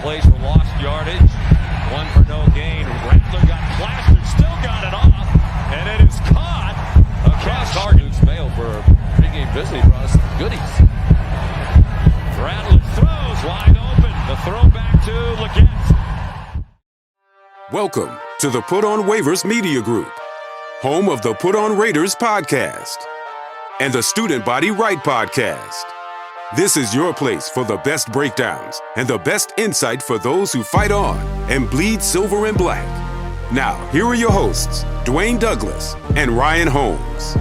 plays for lost yardage. One for no gain. Rattler got plastered, still got it off, and it is caught across Harden's mail for a pregame visit. He brought us some goodies. Rattler throws wide open. The throw back to Leggett. Welcome to the Put on Waivers Media Group, home of the Put on Raiders podcast and the Student Body Right podcast. This is your place for the best breakdowns and the best insight for those who fight on and bleed silver and black. Now, here are your hosts, Dwayne Douglas and Ryan Holmes.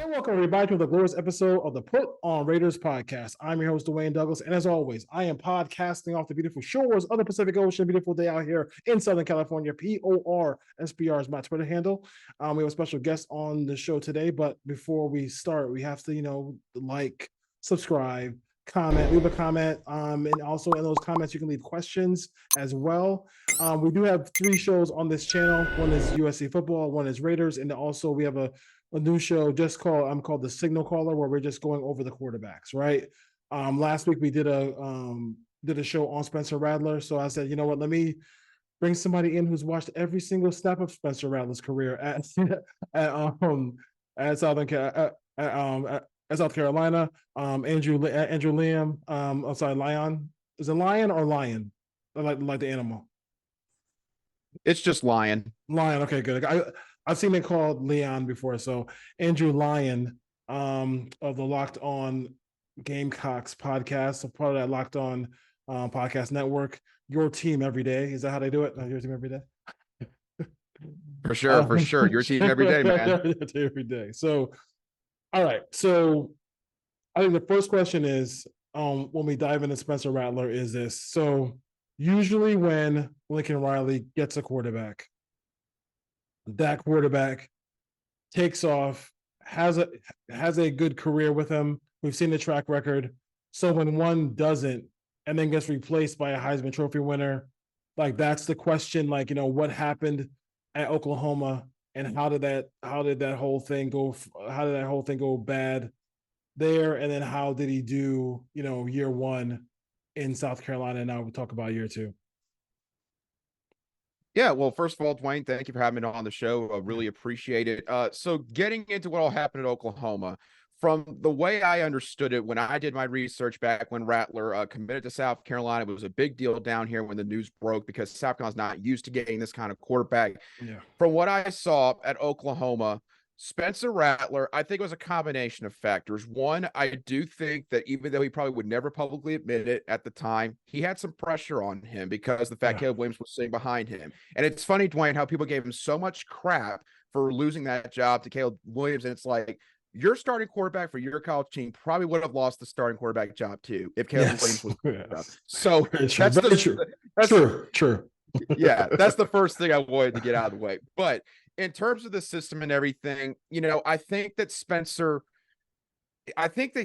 Welcome everybody to the glorious episode of the Put on Raiders podcast. I'm your host, Dwayne Douglas, and as always, I am podcasting off the beautiful shores of the Pacific Ocean. Beautiful day out here in Southern California. PORSBR is my Twitter handle. We have a special guest on the show today, but before we start, we have to, like, subscribe, comment, leave a comment, and also in those comments you can leave questions as well. We do have 3 shows on this channel. One is USC football, one is Raiders, and also we have a new show called the Signal Caller, where we're just going over the quarterbacks, right? Last week we did a show on Spencer Rattler, so I said, you know what, let me bring somebody in who's watched every single step of Spencer Rattler's career at South Carolina. Andrew Liam. I'm sorry, Lyon. Is it Lion or Lion? Like the animal. It's just Lyon. Lion. Okay, good. I've seen it called Leon before. So Andrew Lyon of the Locked On Gamecocks podcast, so part of that Locked On podcast network. Your team every day. Is that how they do it? Your team every day? For sure. Your team every day, man. Every day. So, all right. So I think the first question is, when we dive into Spencer Rattler, is this. So usually when Lincoln Riley gets a quarterback, that quarterback takes off, has a good career with him. We've seen the track record. So when one doesn't and then gets replaced by a Heisman Trophy winner, like, that's the question, like, what happened at Oklahoma and how did that whole thing go bad there, and then how did he do, year one in South Carolina, and now we'll talk about year 2. Yeah, well, first of all, Dwayne, thank you for having me on the show. I really appreciate it. So getting into what all happened at Oklahoma, from the way I understood it when I did my research back when Rattler committed to South Carolina, it was a big deal down here when the news broke because South Carolina's not used to getting this kind of quarterback. Yeah. From what I saw at Oklahoma, Spencer Rattler, I think it was a combination of factors. One, I do think that even though he probably would never publicly admit it at the time, he had some pressure on him because the fact Caleb Williams was sitting behind him. And it's funny, Dwayne, how people gave him so much crap for losing that job to Caleb Williams. And it's like, your starting quarterback for your college team probably would have lost the starting quarterback job too if Caleb Williams was So that's true. Yeah, that's the first thing I wanted to get out of the way. But in terms of the system and everything, I think that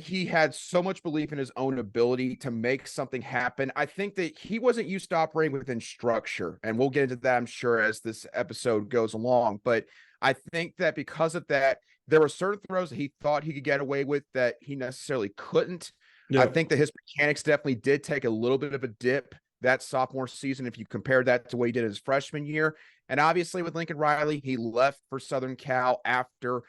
he had so much belief in his own ability to make something happen. I think that he wasn't used to operating within structure, and we'll get into that, I'm sure, as this episode goes along. But I think that because of that, there were certain throws that he thought he could get away with that he necessarily couldn't. Yeah. I think that his mechanics definitely did take a little bit of a dip that sophomore season if you compare that to what he did his freshman year. And obviously with Lincoln Riley, he left for Southern Cal after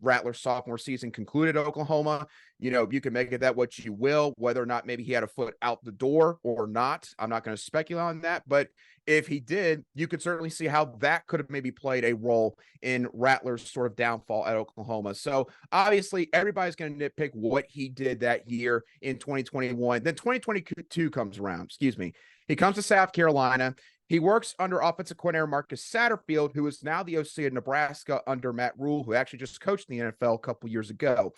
Rattler's sophomore season concluded at Oklahoma. You can make it that what you will, whether or not maybe he had a foot out the door or not. I'm not going to speculate on that, but if he did, you could certainly see how that could have maybe played a role in Rattler's sort of downfall at Oklahoma. So obviously everybody's going to nitpick what he did that year in 2021. Then 2022 comes around, He comes to South Carolina. He works under offensive coordinator Marcus Satterfield, who is now the OC of Nebraska under Matt Rule, who actually just coached in the NFL a couple years ago.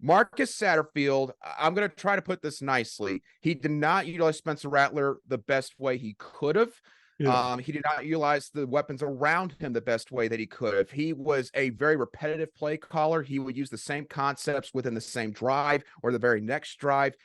Marcus Satterfield, I'm going to try to put this nicely. He did not utilize Spencer Rattler the best way he could have. Yeah. He did not utilize the weapons around him the best way that he could have. He was a very repetitive play caller. He would use the same concepts within the same drive or the very next drive.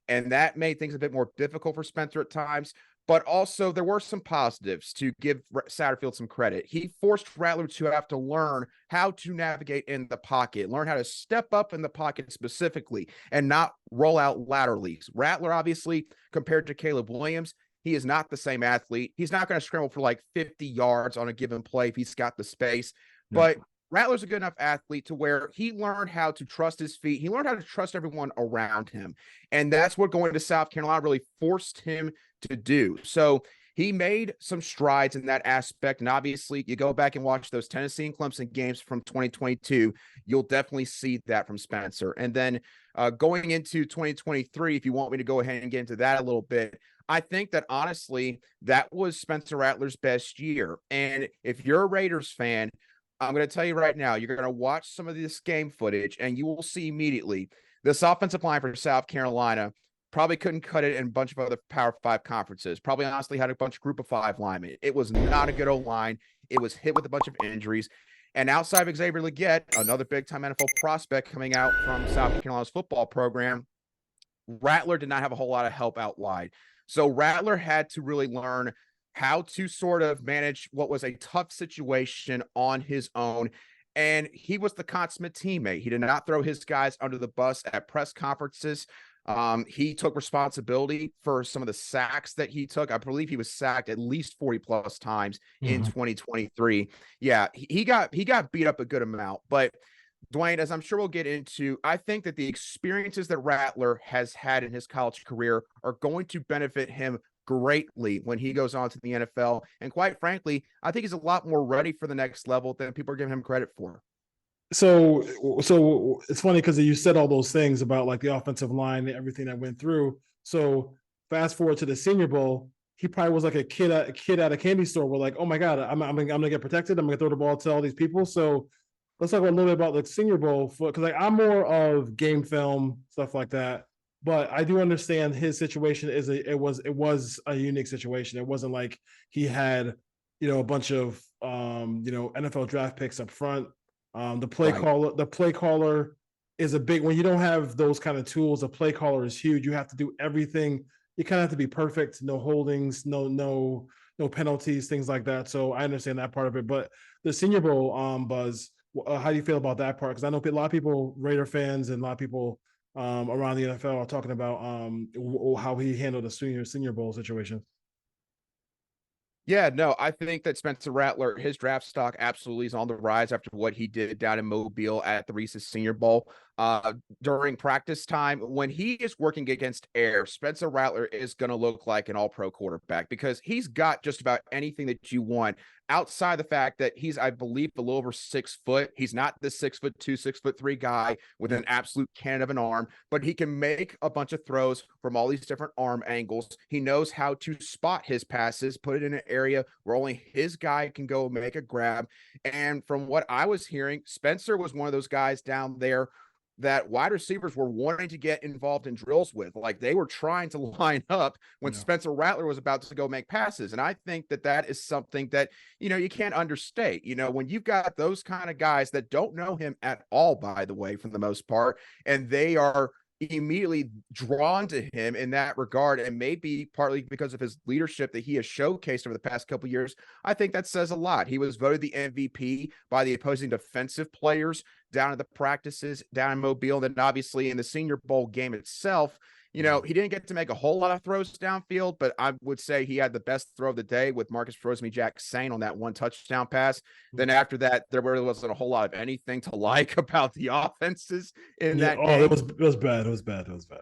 And that made things a bit more difficult for Spencer at times. but also there were some positives to give Satterfield some credit. He forced Rattler to have to learn how to navigate in the pocket, learn how to step up in the pocket specifically and not roll out laterally. Rattler, obviously, compared to Caleb Williams, he is not the same athlete. He's not going to scramble for like 50 yards on a given play if he's got the space. Yeah. But Rattler's a good enough athlete to where he learned how to trust his feet. He learned how to trust everyone around him. And that's what going to South Carolina really forced him to do. So he made some strides in that aspect. And obviously, you go back and watch those Tennessee and Clemson games from 2022, you'll definitely see that from Spencer. And then going into 2023, if you want me to go ahead and get into that a little bit, I think that honestly, that was Spencer Rattler's best year. And if you're a Raiders fan, I'm going to tell you right now, you're going to watch some of this game footage and you will see immediately this offensive line for South Carolina probably couldn't cut it in a bunch of other Power 5 conferences. Probably honestly had a bunch of Group of 5 linemen. It was not a good O-line. It was hit with a bunch of injuries. And outside of Xavier Legette, another big-time NFL prospect coming out from South Carolina's football program, Rattler did not have a whole lot of help out wide. So Rattler had to really learn how to sort of manage what was a tough situation on his own. And he was the consummate teammate. He did not throw his guys under the bus at press conferences. He took responsibility for some of the sacks that he took. I believe he was sacked at least 40 plus times in 2023. Yeah, he got beat up a good amount. But Dwayne, as I'm sure we'll get into, I think that the experiences that Rattler has had in his college career are going to benefit him greatly when he goes on to the NFL. And quite frankly, I think he's a lot more ready for the next level than people are giving him credit for. So it's funny because you said all those things about like the offensive line and everything that went through. So fast forward to the Senior Bowl, he probably was like a kid at a candy store. We're like, oh my God, I'm gonna get protected. I'm gonna throw the ball to all these people. So let's talk a little bit about the Senior Bowl because like I'm more of game film stuff like that. But I do understand his situation it was a unique situation. It wasn't like he had, a bunch of NFL draft picks up front. The play caller is a big, when you don't have those kind of tools, the play caller is huge. You have to do everything. You kind of have to be perfect, no holdings, no penalties, things like that. So I understand that part of it. But the Senior Bowl, Buzz, how do you feel about that part? Because I know a lot of people, Raider fans and a lot of people around the NFL are talking about how he handled the Senior Bowl situation. Yeah, no, I think that Spencer Rattler, his draft stock absolutely is on the rise after what he did down in Mobile at the Reese's Senior Bowl. During practice time, when he is working against air, Spencer Rattler is going to look like an all-pro quarterback because he's got just about anything that you want outside the fact that he's, I believe, a little over 6 foot. He's not the 6'2", 6'3" guy with an absolute cannon of an arm, but he can make a bunch of throws from all these different arm angles. He knows how to spot his passes, put it in an area where only his guy can go make a grab. And from what I was hearing, Spencer was one of those guys down there that wide receivers were wanting to get involved in drills with. Like they were trying to line up when Spencer Rattler was about to go make passes. And I think that that is something that, you can't understate. When you've got those kind of guys that don't know him at all, by the way, for the most part, and they are immediately drawn to him in that regard, and maybe partly because of his leadership that he has showcased over the past couple of years, I think that says a lot. He was voted the MVP by the opposing defensive players down at the practices down in Mobile. And then obviously in the Senior Bowl game itself, he didn't get to make a whole lot of throws downfield, but I would say he had the best throw of the day with Marcus Rosemy-Jack Saint on that one touchdown pass. Then after that, there really wasn't a whole lot of anything to like about the offenses in that game. It was bad. It was bad.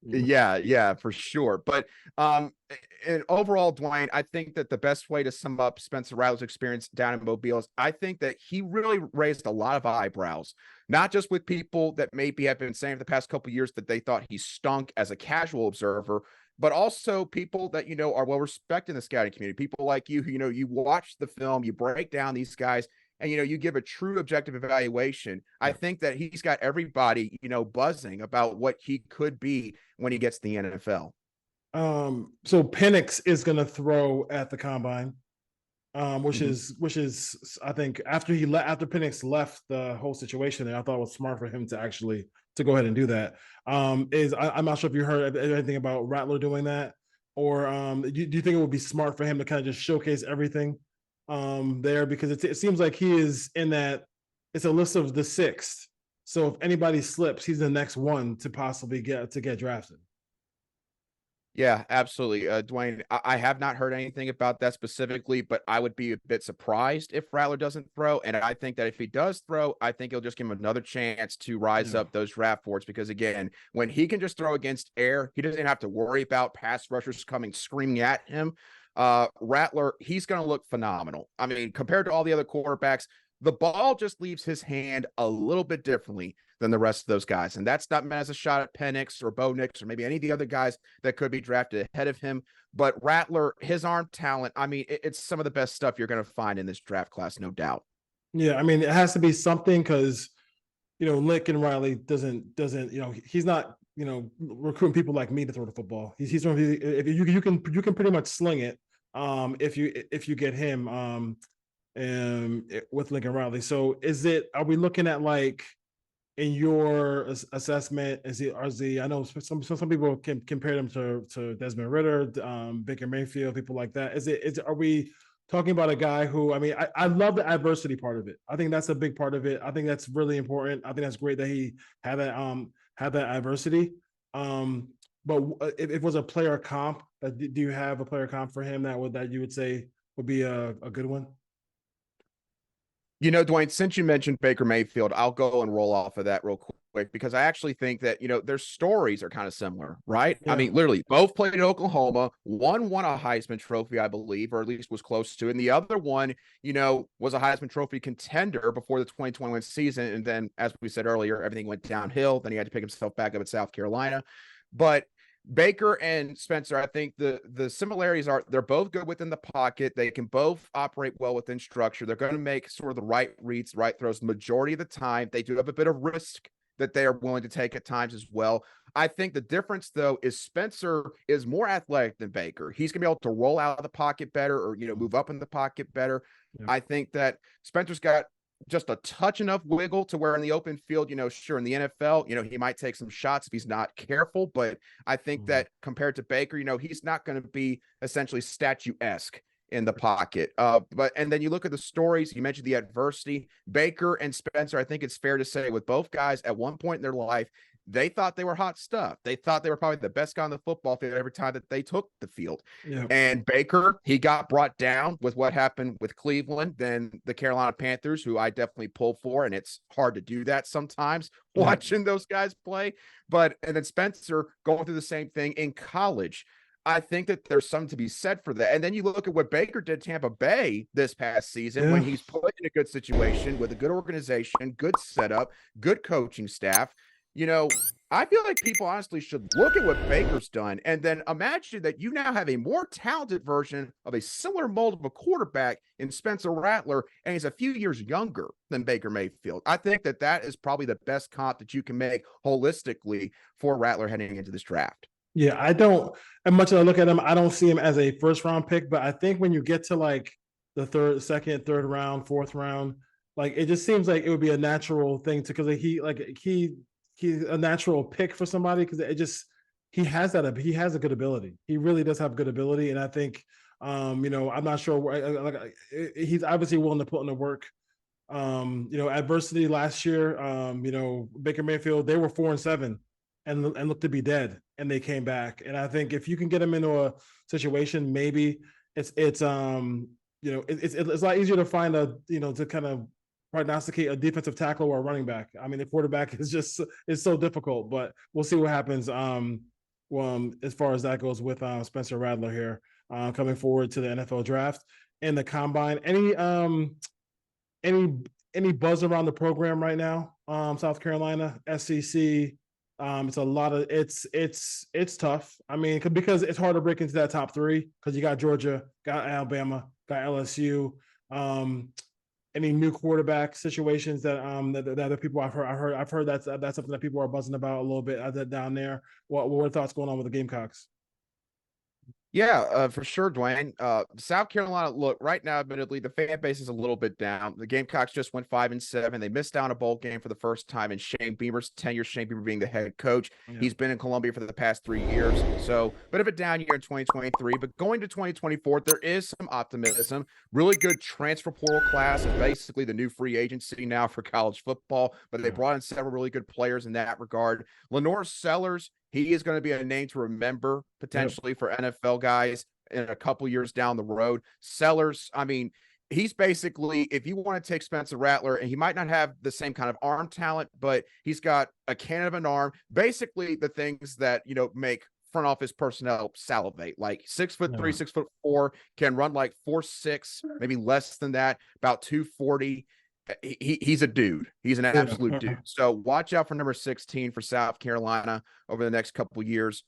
Yeah, for sure. But and overall, Dwayne, I think that the best way to sum up Spencer Rattler's experience down in Mobile is I think that he really raised a lot of eyebrows, not just with people that maybe have been saying for the past couple of years that they thought he stunk as a casual observer, but also people that, are well respected in the scouting community, people like you, who, you watch the film, you break down these guys, and, you give a true objective evaluation. I think that he's got everybody, buzzing about what he could be when he gets to the NFL. So Penix is going to throw at the combine, which is, I think after Penix left the whole situation there, I thought it was smart for him to go ahead and do that. I'm not sure if you heard anything about Rattler doing that. Or do you think it would be smart for him to kind of just showcase everything there? Because it seems like he is in that, it's a list of the sixth. So if anybody slips, he's the next one to possibly get drafted. Yeah, absolutely. Dwayne, I have not heard anything about that specifically, but I would be a bit surprised if Rattler doesn't throw. And I think that if he does throw, I think he'll just give him another chance to rise up those draft boards. Because again, when he can just throw against air, he doesn't have to worry about pass rushers coming screaming at him. Rattler, he's going to look phenomenal. I mean, compared to all the other quarterbacks, the ball just leaves his hand a little bit differently than the rest of those guys. And that's not meant as a shot at Penix or Bo Nix or maybe any of the other guys that could be drafted ahead of him. But Rattler, his arm talent, I mean, it's some of the best stuff you're going to find in this draft class, no doubt. Yeah, I mean, it has to be something because, Lincoln Riley doesn't, he's not, recruiting people like me to throw the football. He's if you can pretty much sling it if you get him with Lincoln Riley. So are we looking at, like, in your assessment, I know some people can compare them to Desmond Ridder, Baker Mayfield, people like that. Are we talking about a guy who, I mean, I love the adversity part of it. I think that's a big part of it. I think that's really important. I think that's great that he had that adversity. But if it was a player comp, do you have a player comp for him that you would say would be a good one? Dwayne, since you mentioned Baker Mayfield, I'll go and roll off of that real quick because I actually think that, their stories are kind of similar, right? Yeah. I mean, literally, both played at Oklahoma. One won a Heisman Trophy, I believe, or at least was close to it. And the other one, was a Heisman Trophy contender before the 2021 season. And then, as we said earlier, everything went downhill. Then he had to pick himself back up at South Carolina. But Baker and Spencer, I think the similarities are they're both good within the pocket. They can both operate well within structure. They're going to make sort of the right reads, right throws the majority of the time. They do have a bit of risk that they are willing to take at times as well. I think the difference, though, is Spencer is more athletic than Baker. He's going to be able to roll out of the pocket better or, move up in the pocket better. Yeah. I think that Spencer's got just a touch enough wiggle to where in the open field, sure, in the NFL, he might take some shots if he's not careful. But I think that compared to Baker, he's not going to be essentially statuesque in the pocket. And then you look at the stories, you mentioned the adversity. Baker and Spencer, I think it's fair to say with both guys at one point in their life, they thought they were hot stuff. They thought they were probably the best guy on the football field every time that they took the field. Yeah. And Baker, he got brought down with what happened with Cleveland, then the Carolina Panthers, who I definitely pull for. And it's hard to do that sometimes watching those guys play. And then Spencer going through the same thing in college. I think that there's something to be said for that. And then you look at what Baker did Tampa Bay this past season when he's put in a good situation with a good organization, good setup, good coaching staff. I feel like people honestly should look at what Baker's done and then imagine that you now have a more talented version of a similar mold of a quarterback in Spencer Rattler, and he's a few years younger than Baker Mayfield. I think that is probably the best comp that you can make holistically for Rattler heading into this draft. Yeah, I don't, as much as I look at him, I don't see him as a first round pick, but I think when you get to like the second, third round, fourth round, like it just seems like it would be a natural thing because he's a natural pick for somebody because he has a good ability. He really does have good ability. And I think, I'm not sure he's obviously willing to put in the work. Adversity last year, Baker Mayfield, they were 4-7 and looked to be dead and they came back. And I think if you can get them into a situation, maybe it's a lot easier to find to kind of prognosticate a defensive tackle or a running back. I mean, the quarterback is so difficult, but we'll see what happens as far as that goes with Spencer Rattler here coming forward to the NFL draft and the combine. Any buzz around the program right now? South Carolina, SEC. It's a lot of it's tough. I mean, because it's hard to break into that top three because you got Georgia, got Alabama, got LSU. Any new quarterback situations that other people I've heard that's something that people are buzzing about a little bit down there. What are thoughts going on with the Gamecocks? Yeah, for sure, Dwayne. South Carolina, look, right now, admittedly, the fan base is a little bit down. The Gamecocks just went 5-7. They missed out on a bowl game for the first time in Shane Beamer's tenure, Shane Beamer being the head coach. Yeah. He's been in Columbia for the past 3 years. So, bit of a down year in 2023. But going to 2024, there is some optimism. Really good transfer portal class is basically the new free agency now for college football. But they brought in several really good players in that regard. Lenore Sellers, he is going to be a name to remember potentially for NFL guys in a couple years down the road. Sellers, I mean, he's basically, if you want to take Spencer Rattler, and he might not have the same kind of arm talent, but he's got a cannon of an arm, basically the things that, make front office personnel salivate, like 6'3", 6'4", can run like 4'6", maybe less than that, about 240. He's a dude. He's an absolute dude. So watch out for number 16 for South Carolina over the next couple of years.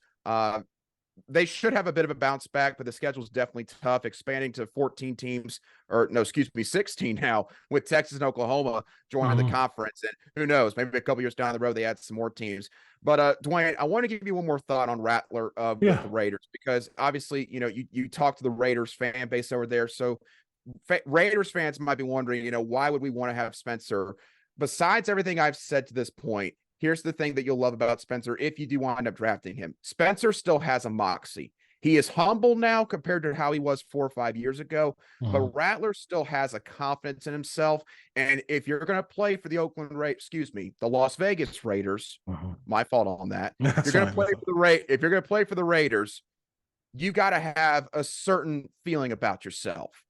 They should have a bit of a bounce back, but the schedule is definitely tough, expanding to 14 teams, or no, excuse me, 16 now, with Texas and Oklahoma joining the conference. And who knows, maybe a couple years down the road, they add some more teams. But Dwayne, I want to give you one more thought on Rattler with the Raiders, because obviously, you talk to the Raiders fan base over there. So Raiders fans might be wondering, why would we want to have Spencer? Besides everything I've said to this point, here's the thing that you'll love about Spencer if you do wind up drafting him. Spencer still has a moxie. He is humble now compared to how he was 4 or 5 years ago, but Rattler still has a confidence in himself. And if you're going to play for the the Las Vegas Raiders, my fault on that. If you're going to play for the Raiders, you got to have a certain feeling about yourself.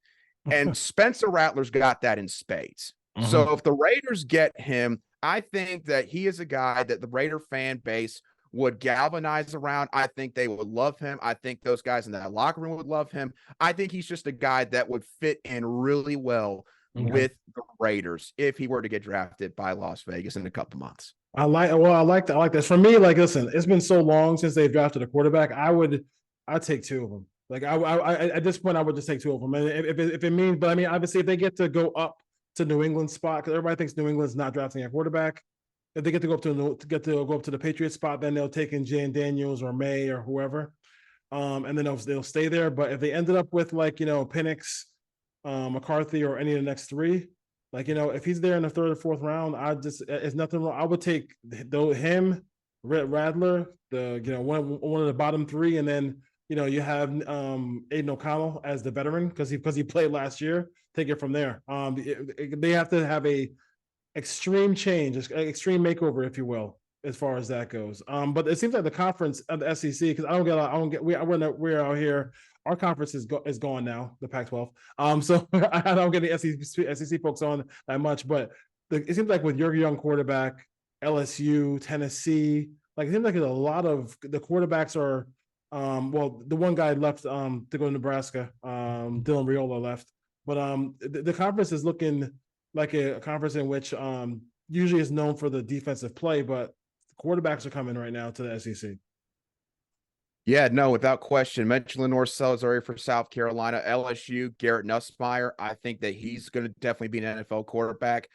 And Spencer Rattler's got that in spades. So if the Raiders get him, I think that he is a guy that the Raider fan base would galvanize around. I think they would love him. I think those guys in that locker room would love him. I think he's just a guy that would fit in really well with the Raiders if he were to get drafted by Las Vegas in a couple months. I like this. For me, like, listen, it's been so long since they've drafted a quarterback. I'd take 2 of them. Like, I at this point, I would just take 2 of them. And if it means, but I mean, obviously, if they get to go up to New England's spot, because everybody thinks New England's not drafting a quarterback. If they get to go up to the Patriots spot, then they'll take in Jane Daniels or May or whoever, and then they'll stay there. But if they ended up with, like, Penix, McCarthy, or any of the next 3, like, if he's there in the 3rd or 4th round, it's nothing wrong. I would take him, Rattler, one of the bottom 3, and then you have Aiden O'Connell as the veteran because he played last year. Take it from there. They have to have a extreme change, extreme makeover, if you will, as far as that goes. But it seems like the conference of the SEC, because we're out here. Our conference is gone now, the Pac-12. So I don't get the SEC folks on that much, but it seems like with your young quarterback, LSU, Tennessee, like it seems like a lot of the quarterbacks are. The one guy left to go to Nebraska. Dylan Raiola left, but the conference is looking like a conference in which usually is known for the defensive play, but quarterbacks are coming right now to the SEC. Yeah, no, without question. Mentioned Lenore Sellers already for South Carolina. LSU, Garrett Nussmeier. I think that he's going to definitely be an NFL quarterback.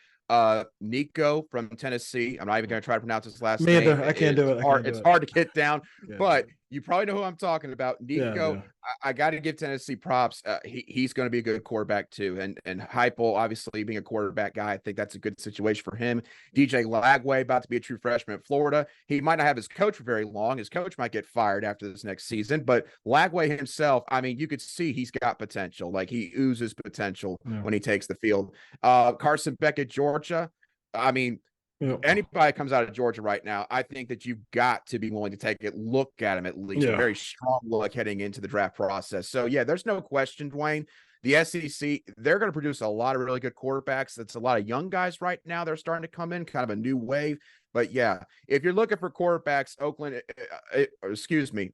Nico from Tennessee. I'm not even going to try to pronounce his last name. I can't do it. It's hard to get down, but you probably know who I'm talking about. Nico, I got to give Tennessee props. He's going to be a good quarterback too. And Heupel, obviously being a quarterback guy, I think that's a good situation for him. DJ Lagway, about to be a true freshman at Florida. He might not have his coach for very long. His coach might get fired after this next season, but Lagway himself, I mean, you could see he's got potential. Like, he oozes potential when he takes the field. Carson Beckett, Georgia. I mean, anybody comes out of Georgia right now, I think that you've got to be willing to take a look at him, at least a very strong look heading into the draft process. So yeah, there's no question, Dwayne, the SEC, they're going to produce a lot of really good quarterbacks. That's a lot of young guys right now. They're starting to come in, kind of a new wave. But yeah, if you're looking for quarterbacks,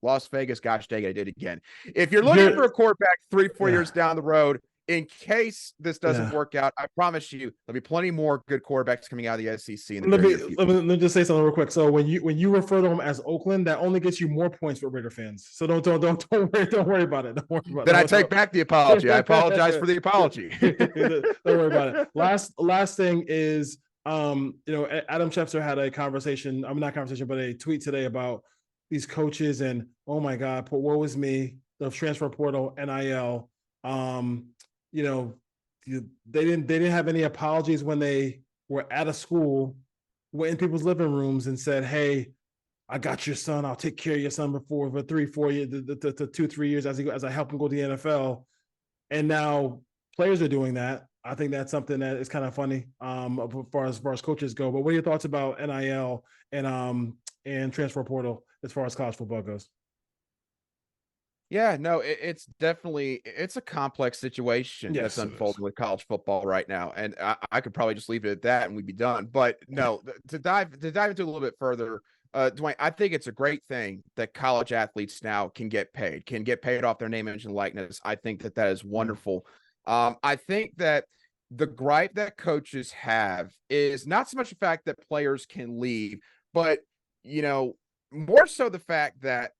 Las Vegas, gosh dang it, I did it again. If you're looking for a quarterback 3-4 years down the road, in case this doesn't work out, I promise you there'll be plenty more good quarterbacks coming out of the SEC. Let me just say something real quick. So when you refer to them as Oakland, that only gets you more points for Raider fans. So don't worry about it. Don't worry about it. Then I take back the apology. I apologize for the apology. Don't worry about it. Last thing is, Adam Schefter had a not conversation, but a tweet today about these coaches and, oh my God, woe is me. the transfer portal, NIL. You know, they didn't have any apologies when they were at a school, went in people's living rooms and said, "Hey, I got your son. I'll take care of your son for 3-4 years, the 2-3 years as I help him go to the NFL." And now players are doing that. I think that's something that is kind of funny as far as coaches go. But what are your thoughts about NIL and transfer portal as far as college football goes? Yeah, no, it's definitely it's a complex situation Yes, that's unfolding with college football right now, and I could probably just leave it at that and we'd be done. But no, to dive into a little bit further, Dwayne, I think it's a great thing that college athletes now can get paid off their name, image, and likeness. I think that is wonderful. I think that the gripe that coaches have is not so much the fact that players can leave, but more so the fact that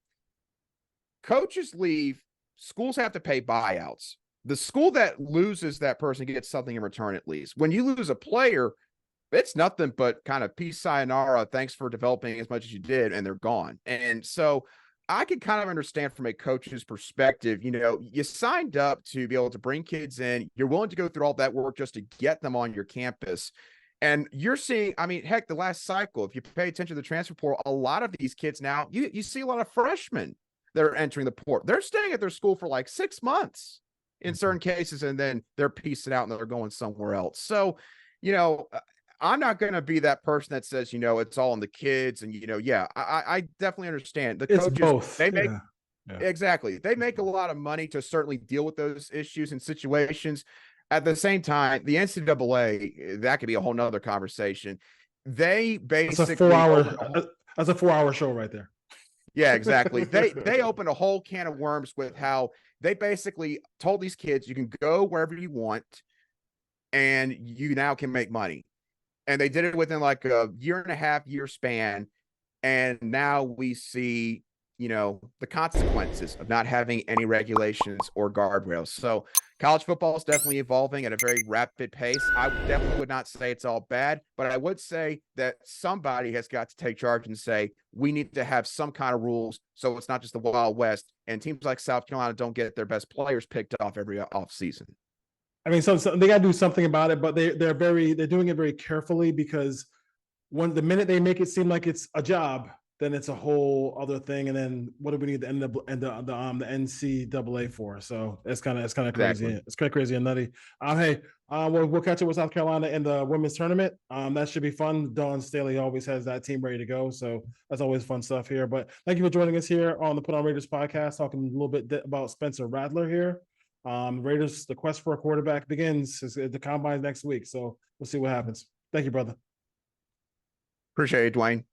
coaches leave, schools have to pay buyouts. The school that loses that person gets something in return at least. When you lose a player, it's nothing but kind of peace, sayonara, thanks for developing as much as you did, and they're gone. And so I can kind of understand from a coach's perspective, you signed up to be able to bring kids in. You're willing to go through all that work just to get them on your campus. And you're seeing, heck, the last cycle, if you pay attention to the transfer portal, a lot of these kids now, you see a lot of freshmen that are entering the port. They're staying at their school for like 6 months in certain cases, and then they're piecing out and they're going somewhere else. So, I'm not going to be that person that says, it's all on the kids. And, I definitely understand the It's coaches. both. They make exactly. They make a lot of money to certainly deal with those issues and situations. At the same time, the NCAA, that could be a whole nother conversation. They basically that's a 4-hour show right there. Yeah, exactly. They opened a whole can of worms with how they basically told these kids you can go wherever you want and you now can make money. And they did it within like a 1.5-year span. And now we see, the consequences of not having any regulations or guardrails. So college football is definitely evolving at a very rapid pace. I definitely would not say it's all bad, but I would say that somebody has got to take charge and say, we need to have some kind of rules. So it's not just the Wild West, and teams like South Carolina don't get their best players picked off every off season. So they got to do something about it, but they're doing it very carefully, because the minute they make it seem like it's a job, then it's a whole other thing. And then what do we need the NCAA for? So it's kind of crazy. Exactly. It's kind of crazy and nutty. We'll catch up with South Carolina in the women's tournament. That should be fun. Dawn Staley always has that team ready to go, so that's always fun stuff here. But thank you for joining us here on the Put On Raiders podcast, talking a little bit about Spencer Rattler here. Raiders, the quest for a quarterback begins. The combine next week, so we'll see what happens. Thank you, brother. Appreciate it, Dwayne.